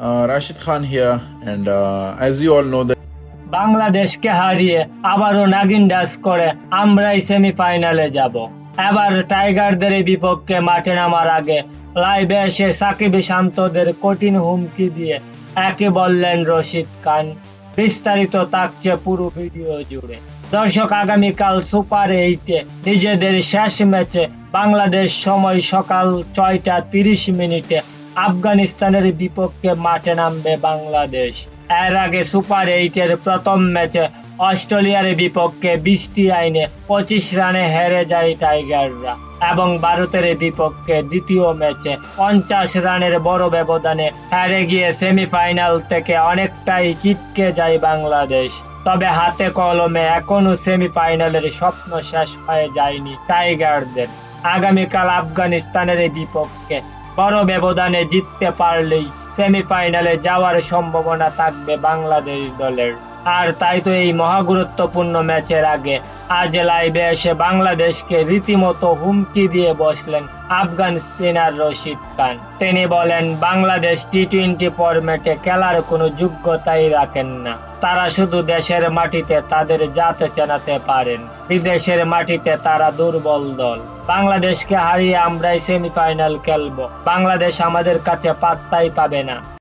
Rashid Khan here, and as you all know that বাংলাদেশকে হারিয়ে আবারও নাগিন ডাস করে আমরাই সেমিফাইনালে যাব। এবার টাইগারদের বিপক্ষে মাঠে নামার আগে লাইভে এসে সাকিব শান্তদের কঠিন হুমকি দিয়ে একে বললেন রশিদ খান। বিস্তারিত থাকছে পুরো ভিডিও জুড়ে। দর্শক, আগামীকাল সুপার 8-এ নিজেদের শেষ ম্যাচে বাংলাদেশ সময় সকাল 6টা 30 আফগানিস্তানের বিপক্ষে মাঠে নামবে বাংলাদেশ। এর আগে সুপার 8-এর প্রথম ম্যাচে অস্ট্রেলিয়ার বিপক্ষে বৃষ্টি আইনে 25 রানে হেরে যায় টাইগাররা এবং ভারতের বিপক্ষে দ্বিতীয় ম্যাচে 50 রানের বড় ব্যবধানে হেরে গিয়ে সেমিফাইনাল থেকে অনেকটাই ছিটকে যায় বাংলাদেশ। তবে হাতে কলমে এখনো সেমিফাইনালের স্বপ্ন শেষ হয়ে যায়নি টাইগারদের। আগামীকাল আফগানিস্তানের বিপক্ষে বড় ব্যবধানে জিততে পারলেই সেমিফাইনালে যাওয়ার সম্ভাবনা থাকবে বাংলাদেশ দলের। আর তাই তো এই মহাগুরুত্বপূর্ণ ম্যাচের আগে আজ লাইভে এসে বাংলাদেশকে রীতিমতো হুমকি দিয়ে বসলেন আফগান স্পিনার রশিদ খান। তিনি বলেন, বাংলাদেশ টি-20 ফরম্যাটে খেলার কোনো যোগ্যতাই রাখেন না। তারা শুধু দেশের মাটিতে তাদের জাত চেনাতে পারেন, বিদেশের মাটিতে তারা দুর্বল দল। বাংলাদেশকে হারিয়ে আমরাই সেমিফাইনাল খেলবো, বাংলাদেশ আমাদের কাছে পাত্তাই পাবে না।